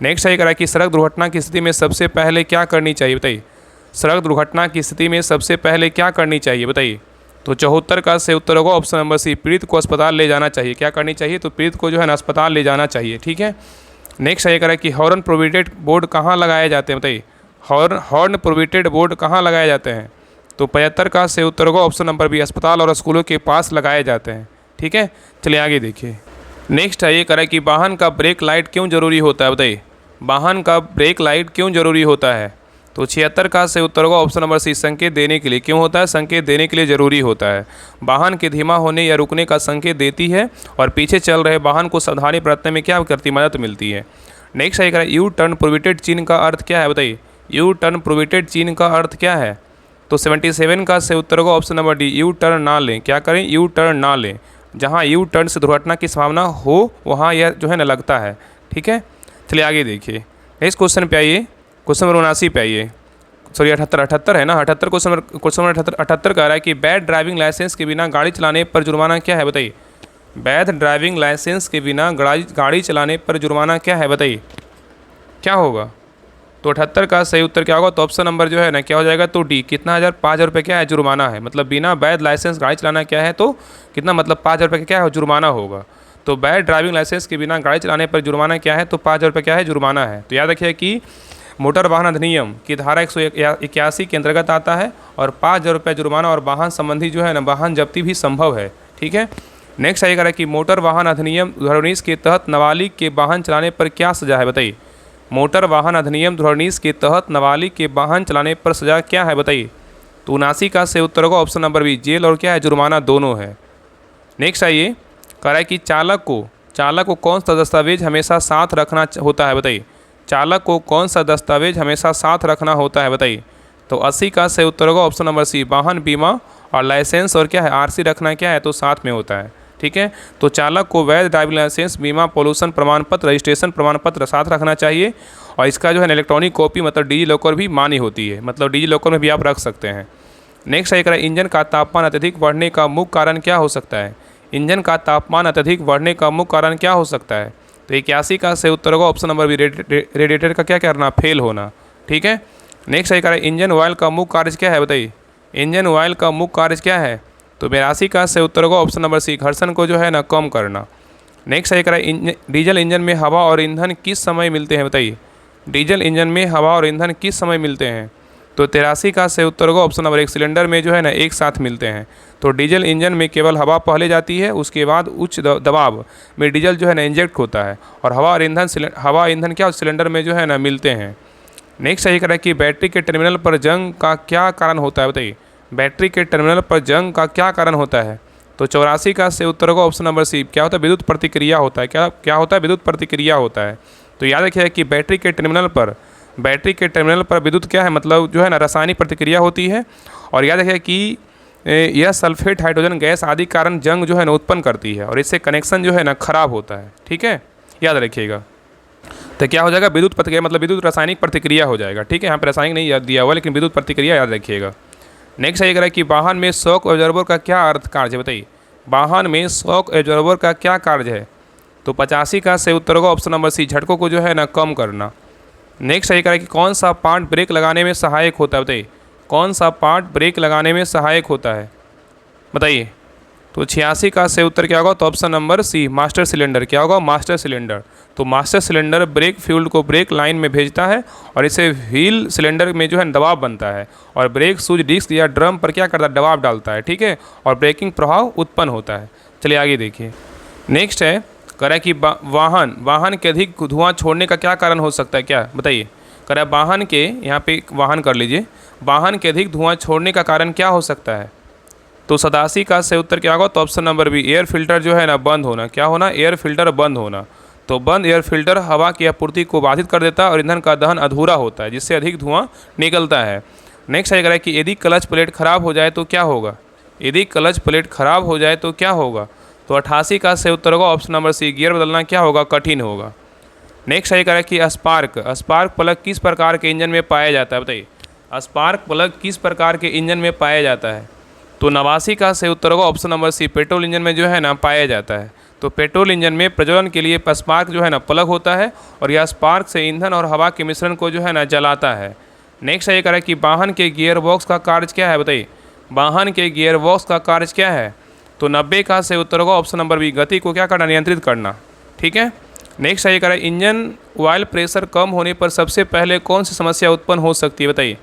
नेक्स्ट है कह रहा है कि सड़क दुर्घटना की स्थिति में सबसे पहले क्या करनी चाहिए, बताइए। सड़क दुर्घटना की स्थिति में सबसे पहले क्या करनी चाहिए, बताइए। तो 74 का सही उत्तर होगा ऑप्शन नंबर सी, पीड़ित को अस्पताल ले जाना चाहिए। क्या करनी चाहिए, तो पीड़ित को जो है ना अस्पताल ले जाना चाहिए, ठीक है। नेक्स्ट है कह रहा है कि हॉर्न प्रोहिबिटेड बोर्ड कहाँ लगाए जाते हैं, बताइए। हॉर्न प्रोहिबिटेड बोर्ड कहाँ लगाए जाते हैं, तो 75 का सही उत्तर होगा ऑप्शन नंबर बी, अस्पताल और स्कूलों के पास लगाए जाते हैं, ठीक है। चलिए आगे देखिए। नेक्स्ट है ये कह रहा है कि वाहन का ब्रेक लाइट क्यों जरूरी होता है, बताइए। वाहन का ब्रेक लाइट क्यों जरूरी होता है, तो 76 का सही उत्तर होगा ऑप्शन नंबर सी, संकेत देने के लिए। क्यों होता है, संकेत देने के लिए जरूरी होता है। वाहन के धीमा होने या रुकने का संकेत देती है और पीछे चल रहे वाहन को सावधानी बरतने में क्या करती, मदद मिलती है। नेक्स्ट है कह रहा है यू टर्न प्रोहिबिटेड चिन्ह का अर्थ क्या है, बताइए। यू टर्न प्रोहिबिटेड चिन्ह का अर्थ क्या है, तो 77 का सही उत्तर होगा option number D, U turn ना लें। क्या करें, यू टर्न ना लें। जहाँ यू टर्न से दुर्घटना की संभावना हो वहाँ यह जो है ना लगता है, ठीक है। चलिए आगे देखिए। नेक्स्ट क्वेश्चन पे आइए, क्वेश्चन नंबर 79 पे आइए, सॉरी 78 है ना, 78 क्वेश्चन नंबर 78 कह रहा है कि वैध ड्राइविंग लाइसेंस के बिना गाड़ी चलाने पर जुर्माना क्या है, बताइए। वैध ड्राइविंग लाइसेंस के बिना गाड़ी चलाने पर जुर्माना क्या है, बताइए, क्या होगा। तो 78 का सही उत्तर क्या होगा, तो ऑप्शन नंबर जो है ना क्या हो जाएगा, तो डी, कितना 5,000 रुपये क्या है, जुर्माना है। मतलब बिना वैध लाइसेंस गाड़ी चलाना क्या है, तो कितना, मतलब 5,000 रुपये क्या है, जुर्माना होगा। तो वैध ड्राइविंग लाइसेंस के बिना गाड़ी चलाने पर जुर्माना क्या है, तो 5,000 रुपये क्या है, जुर्माना है। तो याद रखिए कि मोटर वाहन अधिनियम की धारा 181 के अंतर्गत आता है और 5,000 रुपये जुर्माना और वाहन संबंधी जो है ना वाहन जब्ती भी संभव है, ठीक है। नेक्स्ट आइएगा कि मोटर वाहन अधिनियम 2019 के तहत नाबालिग के वाहन चलाने पर क्या सजा है, बताइए। मोटर वाहन अधिनियम 2019 के तहत नाबालिग के वाहन चलाने पर सजा क्या है, बताइए। तो 79 का सही उत्तर होगा ऑप्शन नंबर बी, जेल और क्या है, जुर्माना दोनों है। नेक्स्ट आइए कह रहा है कि चालक को कौन सा दस्तावेज हमेशा साथ रखना होता है, बताइए। चालक को कौन सा दस्तावेज हमेशा साथ रखना होता है, बताइए। तो 80 का सही उत्तर होगा ऑप्शन नंबर सी, वाहन बीमा और लाइसेंस और क्या है, आरसी रखना क्या है, तो साथ में होता है, ठीक है। तो चालक को वैध ड्राइविंग लाइसेंस, बीमा, पॉल्यूशन प्रमाण पत्र, रजिस्ट्रेशन प्रमाण पत्र साथ रखना चाहिए और इसका जो है इलेक्ट्रॉनिक कॉपी मतलब डिजी लॉकर भी मान्य होती है, मतलब डिजी लॉकर में भी आप रख सकते हैं। नेक्स्ट है इंजन का तापमान अत्यधिक बढ़ने का मुख्य कारण क्या हो सकता है। इंजन का तापमान अत्यधिक बढ़ने का मुख्य कारण क्या हो सकता है। तो 81 का सही उत्तर होगा ऑप्शन नंबर बी, रेडिएटर का क्या करना, फेल होना, ठीक है। नेक्स्ट है इंजन ऑयल का मुख्य कार्य क्या है, बताइए। इंजन ऑयल का मुख्य कार्य क्या है, तो 82 का सही उत्तर होगा ऑप्शन नंबर सी, घर्षण को जो है ना कम करना। नेक्स्ट है डीजल इंजन में हवा और ईंधन किस समय मिलते हैं, बताइए। डीजल इंजन में हवा और ईंधन किस समय मिलते हैं। तो 83 का सही उत्तर होगा ऑप्शन नंबर एक, सिलेंडर में जो है ना एक साथ मिलते हैं। तो डीजल इंजन में केवल हवा पहले जाती है, उसके बाद उच्च दबाव में डीजल जो है ना इंजेक्ट होता है और हवा ईंधन क्या सिलेंडर में जो है ना मिलते हैं। नेक्स्ट यही करें कि बैटरी के टर्मिनल पर जंग का क्या कारण होता है, बताइए। बैटरी के टर्मिनल पर जंग का क्या कारण होता है। तो 84 का सही उत्तर होगा ऑप्शन नंबर सी, क्या होता है, विद्युत प्रतिक्रिया होता है। क्या होता है, विद्युत प्रतिक्रिया होता है। तो याद रखिए कि बैटरी के टर्मिनल पर विद्युत क्या है, मतलब जो है ना रासायनिक प्रतिक्रिया होती है। और याद रखिए कि यह सल्फेट, हाइड्रोजन गैस आदि कारण जंग जो है ना उत्पन्न करती है और इससे कनेक्शन जो है ना खराब होता है, ठीक है, याद रखिएगा। तो क्या हो जाएगा, विद्युत प्रतिक्रिया मतलब विद्युत रासायनिक प्रतिक्रिया हो जाएगा, ठीक है। यहाँ पर रासायनिक नहीं याद दिया हुआ लेकिन विद्युत प्रतिक्रिया याद रखिएगा। नेक्स्ट ये कह रहा है कि वाहन में शॉक एब्जॉर्बर का क्या अर्थ कार्य है, बताइए। वाहन में शॉक एब्जॉर्बर का क्या कार्य है। तो 85 का सही उत्तर होगा ऑप्शन नंबर सी, झटकों को जो है ना कम करना। नेक्स्ट ये कह रहा है कि कौन सा पार्ट ब्रेक लगाने में सहायक होता है, बताइए। कौन सा पार्ट ब्रेक लगाने में सहायक होता है, बताइए। तो 86 का सही उत्तर क्या होगा, तो option number C, master cylinder. क्या होगा, मास्टर सिलेंडर। तो मास्टर सिलेंडर ब्रेक फ्लूइड को ब्रेक लाइन में भेजता है और इससे व्हील सिलेंडर में जो है दबाव बनता है और ब्रेक शूज डिस्क या ड्रम पर क्या करता है, दबाव डालता है, ठीक है, और ब्रेकिंग प्रभाव उत्पन्न होता है। चलिए आगे देखिए। नेक्स्ट है कह रहा है कि वाहन के अधिक धुआं छोड़ने का क्या कारण हो सकता है, क्या बताइए। कह रहा है वाहन के, यहाँ पे वाहन कर लीजिए, वाहन के अधिक धुआं छोड़ने का कारण क्या हो सकता है। तो 87 का सही उत्तर क्या होगा, तो option number B, air filter जो है ना बंद होना। क्या होना, एयर फिल्टर बंद होना। तो बंद एयर फिल्टर हवा की आपूर्ति को बाधित कर देता है और ईंधन का दहन अधूरा होता है जिससे अधिक धुआं निकलता है। नेक्स्ट है कि यदि क्लच प्लेट खराब हो जाए तो क्या होगा। यदि क्लच प्लेट खराब हो जाए तो क्या होगा। तो 88 का से उत्तर होगा ऑप्शन नंबर सी, गियर बदलना क्या होगा, कठिन होगा। नेक्स्ट सही करें कि स्पार्क प्लग किस प्रकार के इंजन में पाया जाता है, बताइए स्पार्क प्लग किस प्रकार के इंजन में पाया जाता है। तो 89 का से उत्तर होगा option number C, petrol engine में जो है ना पाया जाता है। तो पेट्रोल इंजन में प्रज्वलन के लिए स्पार्क जो है ना प्लग होता है और यह स्पार्क से ईंधन और हवा के मिश्रण को जो है ना जलाता है। नेक्स्ट ये करें कि वाहन के गियर बॉक्स का कार्य क्या है, बताइए वाहन के गियर बॉक्स का कार्य क्या है। तो 90 का से उत्तर होगा ऑप्शन नंबर बी, गति को क्या करना, नियंत्रित करना। ठीक है। नेक्स्ट ये करें इंजन ऑयल प्रेशर कम होने पर सबसे पहले कौन सी समस्या उत्पन्न हो सकती है, बताइए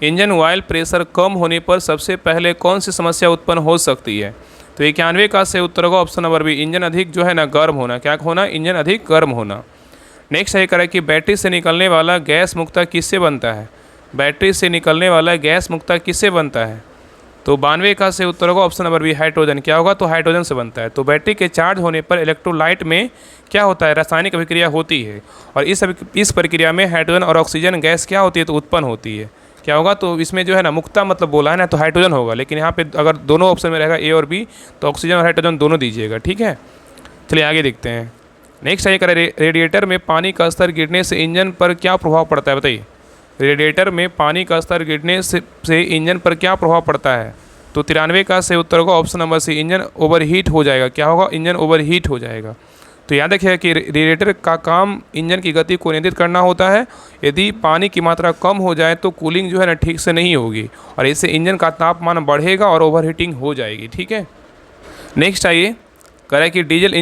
इंजन ऑयल प्रेशर कम होने पर सबसे पहले कौन सी समस्या उत्पन्न हो सकती है। तो 91 का से उत्तर होगा ऑप्शन नंबर बी, इंजन अधिक जो है ना गर्म होना। क्या होना, इंजन अधिक गर्म होना। नेक्स्ट ये करें कि बैटरी से निकलने वाला गैस मुक्ता किससे बनता है, बैटरी से निकलने वाला गैस मुक्ता किससे बनता है। तो 92 का से उत्तर होगा ऑप्शन नंबर बी, हाइड्रोजन। क्या होगा, तो हाइड्रोजन से बनता है। तो बैटरी के चार्ज होने पर इलेक्ट्रोलाइट में क्या होता है, रासायनिक अभिक्रिया होती है और इस प्रक्रिया में हाइड्रोजन और ऑक्सीजन गैस क्या होती है, तो उत्पन्न होती है। क्या होगा, तो इसमें जो है ना मुक्ता मतलब बोला है ना, तो हाइड्रोजन होगा। लेकिन यहाँ पे अगर दोनों ऑप्शन में रहेगा ए और बी, तो ऑक्सीजन और हाइड्रोजन दोनों दीजिएगा। ठीक है, चलिए आगे देखते हैं। नेक्स्ट ये करें रेडिएटर में पानी का स्तर गिरने से इंजन पर क्या प्रभाव पड़ता है, बताइए रेडिएटर में पानी का स्तर गिरने से इंजन पर क्या प्रभाव पड़ता है। तो 93 का से उत्तर होगा option number C, engine overheat हो जाएगा। क्या होगा, इंजन ओवरहीट हो जाएगा। तो याद रखिएगा कि रेडिएटर का काम इंजन की गति को नियंत्रित करना होता है। यदि पानी की मात्रा कम हो जाए तो कूलिंग जो है ना ठीक से नहीं होगी और इससे इंजन का तापमान बढ़ेगा और ओवरहीटिंग हो जाएगी। ठीक है। नेक्स्ट आइए करें कि डीजल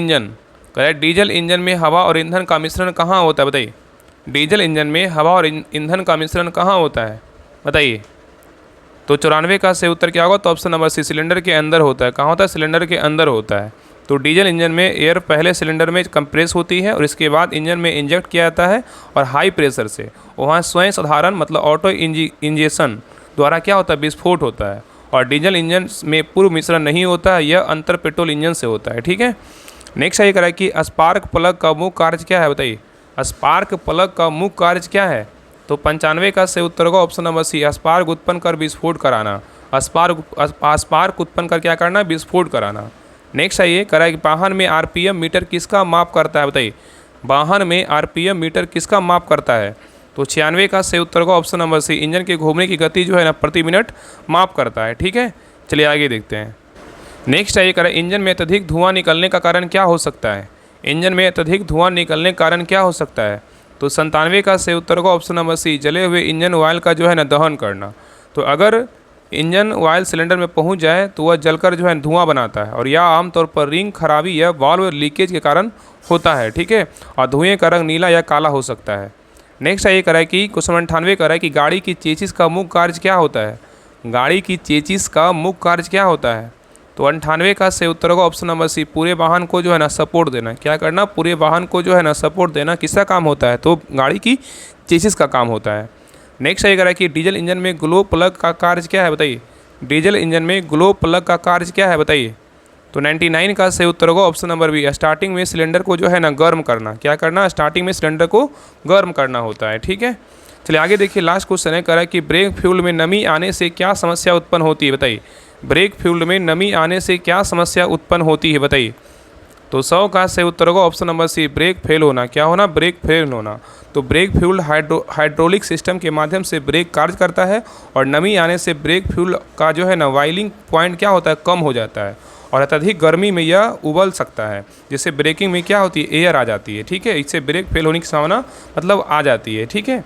इंजन में हवा और ईंधन का मिश्रण कहाँ होता है, बताइए डीजल इंजन में हवा और ईंधन का मिश्रण कहाँ होता है, बताइए। तो 94 का से उत्तर क्या होगा, तो ऑप्शन नंबर सी, सिलेंडर के अंदर होता है। कहाँ होता है, सिलेंडर के अंदर होता है। तो डीजल इंजन में एयर पहले सिलेंडर में कंप्रेस होती है और इसके बाद इंजन में इंजेक्ट किया जाता है और हाई प्रेशर से वहाँ स्वयं साधारण मतलब ऑटो इंजेक्शन द्वारा क्या होता है, विस्फोट होता है। और डीजल इंजन में पूर्व मिश्रण नहीं होता है, यह अंतर पेट्रोल इंजन से होता है। ठीक है। नेक्स्ट ये करा कि स्पार्क प्लग का मुख्य कार्य क्या है, बताइए स्पार्क प्लग का मुख्य कार्य क्या है। तो 95 का से उत्तर होगा ऑप्शन नंबर सी, स्पार्क उत्पन्न कर विस्फोट कराना। स्पार्क उत्पन्न कर क्या करना, विस्फोट कराना। नेक्स्ट है ये करा कि वाहन में आरपीएम मीटर किसका माप करता है, बताइए वाहन में आरपीएम मीटर किसका माप करता है। तो 96 का से उत्तर होगा ऑप्शन नंबर सी, इंजन के घूमने की गति जो है ना प्रति मिनट माप करता है। ठीक है, चलिए आगे देखते हैं। नेक्स्ट है ये करा इंजन में अत्यधिक धुआं निकलने का कारण क्या हो सकता है, इंजन में अत्यधिक धुआं निकलने का कारण क्या हो सकता है। तो 97 का से उत्तर होगा ऑप्शन नंबर सी, जले हुए इंजन ऑयल का जो है ना दहन करना। तो अगर इंजन ऑयल सिलेंडर में पहुंच जाए तो वह जलकर जो है धुआं बनाता है और यह आमतौर पर रिंग खराबी या वाल्व लीकेज के कारण होता है। ठीक है, और धुएं का रंग नीला या काला हो सकता है। नेक्स्ट ये करा कि क्वेश्चन 98 करा कि गाड़ी की चेसिस का मुख्य कार्य क्या होता है, गाड़ी की चेसिस का मुख्य कार्य क्या होता है। तो 98 का से उत्तर होगा ऑप्शन नंबर सी, पूरे वाहन को जो है ना सपोर्ट देना। क्या करना, पूरे वाहन को जो है ना सपोर्ट देना किसका काम होता है, तो गाड़ी की चेसिस का काम होता है। नेक्स्ट ये करा कि डीजल इंजन में ग्लो प्लग का कार्य क्या है, बताइए डीजल इंजन में ग्लो प्लग का कार्य क्या है, बताइए। तो 99 का से उत्तर होगा ऑप्शन नंबर बी, स्टार्टिंग में सिलेंडर को जो है ना गर्म करना। क्या करना, स्टार्टिंग में सिलेंडर को गर्म करना होता है। ठीक है, चलिए आगे देखिए। लास्ट क्वेश्चन है करा कि ब्रेक फ्लूइड में नमी आने से क्या समस्या उत्पन्न होती है, बताइए ब्रेक फ्लूइड में नमी आने से क्या समस्या उत्पन्न होती है, बताइए। तो 100 का से उत्तर होगा option number C, brake fail होना। क्या होना, ब्रेक फेल होना। तो ब्रेक फ्लूइड हाइड्रोलिक सिस्टम के माध्यम से ब्रेक कार्य करता है और नमी आने से ब्रेक फ्लूइड का जो है ना बॉइलिंग पॉइंट क्या होता है, कम हो जाता है और अत्यधिक गर्मी में यह उबल सकता है, जिससे ब्रेकिंग में क्या होती है, एयर आ जाती है। ठीक है, इससे ब्रेक फेल होने की संभावना मतलब आ जाती है। ठीक है,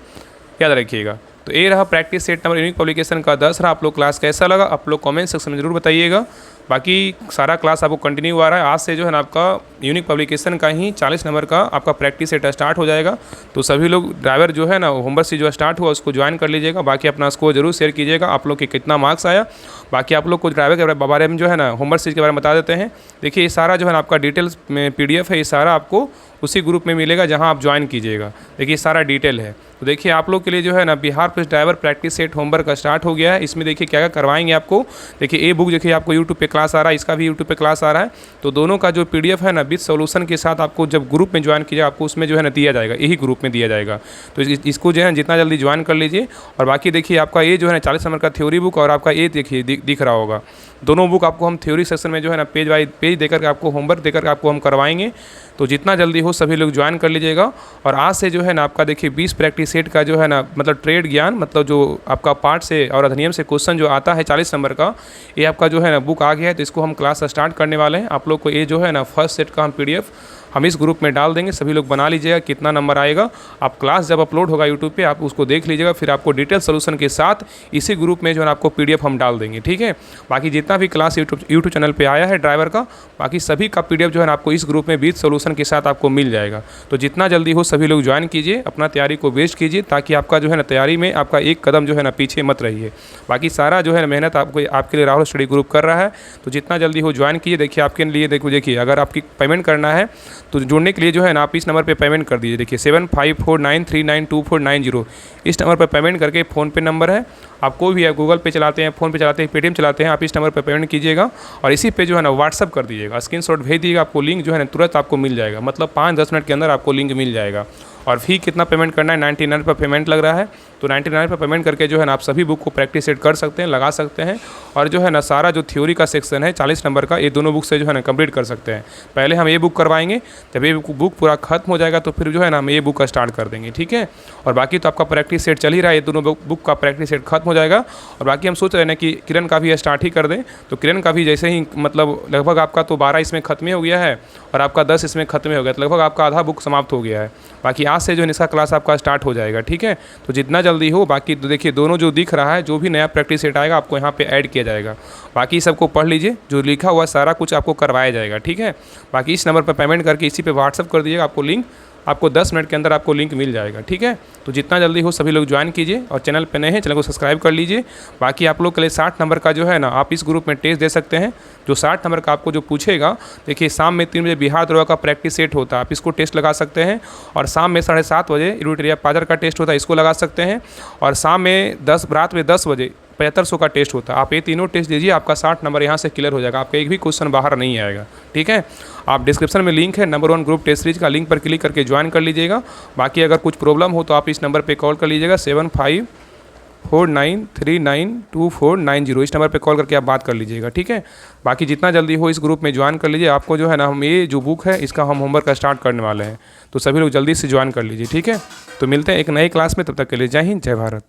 याद रखिएगा। तो ये रहा practice set number unique publication का 10 रहा। आप लोग क्लास कैसा लगा आप लोग कमेंट सेक्शन में जरूर बताइएगा। बाकी सारा क्लास आपको कंटिन्यू आ रहा है। आज से जो है ना आपका यूनिक पब्लिकेशन का ही 40 नंबर का आपका प्रैक्टिस सेट स्टार्ट हो जाएगा। तो सभी लोग ड्राइवर जो है ना होमवर्क से जो स्टार्ट हुआ उसको ज्वाइन कर लीजिएगा। बाकी अपना स्कोर जरूर शेयर कीजिएगा, आप लोग के कितना मार्क्स आया। बाकी आप लोग को ड्राइवर के बारे में जो है ना होमवर्क सीरीज के बारे में बता देते हैं। देखिए ये सारा जो है ना आपका डिटेल्स में PDF है, ये सारा आपको उसी ग्रुप में मिलेगा जहां आप ज्वाइन कीजिएगा। देखिए सारा डिटेल है। तो देखिए आप लोग के लिए जो है ना Bihar police driver practice set homework का स्टार्ट हो गया है। इसमें देखिए क्या क्या करवाएंगे आपको। देखिए ये बुक देखिए आपको यूट्यूब पे क्लास आ रहा है, इसका भी यूट्यूब पे क्लास आ रहा है। तो दोनों का जो PDF है ना विद सोल्यूशन के साथ आपको जब ग्रुप में ज्वाइन कीजिएगा आपको उसमें जो है ना दिया जाएगा, यही ग्रुप में दिया जाएगा। तो इसको जो है जितना जल्दी ज्वाइन कर लीजिए। और बाकी देखिए आपका ये जो है ना 40 नंबर का थ्योरी बुक और आपका ये देखिए दिख रहा होगा। दोनों बुक आपको हम थ्योरी सेक्शन में जो है ना पेज वाइज पेज देकर के आपको होमवर्क देकर के आपको हम करवाएंगे। तो जितना जल्दी हो सभी लोग ज्वाइन कर लीजिएगा। और आज से जो है ना आपका देखिए 20 प्रैक्टिस सेट का जो है ना मतलब ट्रेड ज्ञान मतलब जो आपका पाठ से और अधिनियम से क्वेश्चन जो आता है 40 नंबर का, ये आपका जो है ना बुक आ गया है। तो इसको हम क्लास स्टार्ट करने वाले हैं। आप लोग को ये जो है ना फर्स्ट सेट का हम PDF हम इस ग्रुप में डाल देंगे, सभी लोग बना लीजिएगा कितना नंबर आएगा। आप क्लास जब अपलोड होगा यूट्यूब पे आप उसको देख लीजिएगा, फिर आपको डिटेल सोल्यूशन के साथ इसी ग्रुप में जो है ना आपको PDF हम डाल देंगे, ठीक है। बाकी जितना भी क्लास यूट्यूब चैनल पे आया है ड्राइवर का, बाकी सभी का PDF जो है ना आपको इस ग्रुप में विद सोल्यूशन के साथ आपको मिल जाएगा। तो जितना जल्दी हो सभी लोग ज्वाइन कीजिए, अपना तैयारी को वेस्ट कीजिए, ताकि आपका जो है ना तैयारी में आपका एक कदम जो है ना पीछे मत रहिए। बाकी सारा जो है ना मेहनत आपको आपके लिए राहुल स्टडी ग्रुप कर रहा है। तो जितना जल्दी हो ज्वाइन कीजिए। देखिए आपके लिए देखिए अगर आपकी पेमेंट करना है तो जुड़ने के लिए जो है ना आप इस नंबर पे पेमेंट कर दीजिए। देखिए 7549392490 इस नंबर पर पेमेंट करके फ़ोनपे नंबर है। आप कोई भी है गूगल पे चलाते हैं, फ़ोन पे चलाते हैं, पेटीएम चलाते हैं, आप इस नंबर पर पेमेंट कीजिएगा और इसी पे जो है ना व्हाट्सअप कर दीजिएगा, स्क्रीनशॉट भेज दीजिएगा, आपको लिंक जो है ना तुरंत आपको मिल जाएगा। मतलब 5-10 मिनट के अंदर आपको लिंक मिल जाएगा। और फ़ी कितना पेमेंट करना है, 99 पर पेमेंट लग रहा है। तो 99 पर पेमेंट करके जो है ना आप सभी बुक को प्रैक्टिस सेट कर सकते हैं, लगा सकते हैं। और जो है ना सारा जो थ्योरी का सेक्शन है 40 नंबर का, ये दोनों बुक से जो है ना कंप्लीट कर सकते हैं। पहले हम ये बुक करवाएंगे, जब ये बुक पूरा खत्म हो जाएगा तो फिर जो है ना हम ये बुक का स्टार्ट कर देंगे, ठीक है। और बाकी तो आपका प्रैक्टिस सेट चल ही रहा है, ये दोनों बुक का प्रैक्टिस सेट खत्म हो जाएगा। और बाकी हम सोच रहे हैं कि किरण का भी स्टार्ट ही कर दें। तो किरण का भी जैसे ही मतलब लगभग आपका तो 12 इसमें खत्म ही हो गया है और आपका 10 इसमें खत्म हो गया, तो लगभग आपका आधा बुक समाप्त हो गया है। बाकी आज से जो है इसका क्लास आपका स्टार्ट हो जाएगा, ठीक है। तो जितना जल्दी हो, बाकी तो देखिए दोनों जो दिख रहा है, जो भी नया प्रैक्टिस सेट आएगा आपको यहाँ पे ऐड किया जाएगा। बाकी सबको पढ़ लीजिए, जो लिखा हुआ सारा कुछ आपको करवाया जाएगा, ठीक है। बाकी इस नंबर पर पेमेंट करके इसी पे व्हाट्सअप कर दीजिएगा, आपको लिंक आपको 10 मिनट के अंदर आपको लिंक मिल जाएगा, ठीक है। तो जितना जल्दी हो सभी लोग ज्वाइन कीजिए और चैनल पे नए हैं चैनल को सब्सक्राइब कर लीजिए। बाकी आप लोग के लिए 60 नंबर का जो है ना आप इस ग्रुप में टेस्ट दे सकते हैं। जो 60 नंबर का आपको जो पूछेगा, देखिए शाम में 3 बजे बिहार दरोगा का प्रैक्टिस सेट होता है, आप इसको टेस्ट लगा सकते हैं। और शाम में 7:30 बजे इरुटिया पाजर का टेस्ट होता है, इसको लगा सकते हैं। और शाम में रात में 10 बजे 7500 का टेस्ट होता है। आप ये तीनों टेस्ट दीजिए, आपका 60 नंबर यहाँ से क्लियर हो जाएगा, आपका एक भी क्वेश्चन बाहर नहीं आएगा, ठीक है। आप डिस्क्रिप्शन में लिंक है नंबर 1 ग्रुप टेस्ट सीरीज का, लिंक पर क्लिक करके ज्वाइन कर लीजिएगा। बाकी अगर कुछ प्रॉब्लम हो तो आप इस नंबर पे कॉल कर लीजिएगा 7549392490 इस नंबर पे कॉल करके आप बात कर लीजिएगा, ठीक है। बाकी जितना जल्दी हो इस ग्रुप में ज्वाइन कर लीजिए। आपको जो है ना हम ये जो बुक है इसका हम होमवर्क का स्टार्ट करने वाले हैं, तो सभी लोग जल्दी से ज्वाइन कर लीजिए, ठीक है। तो मिलते हैं एक नई क्लास में, तब तक के लिए जय हिंद जय भारत।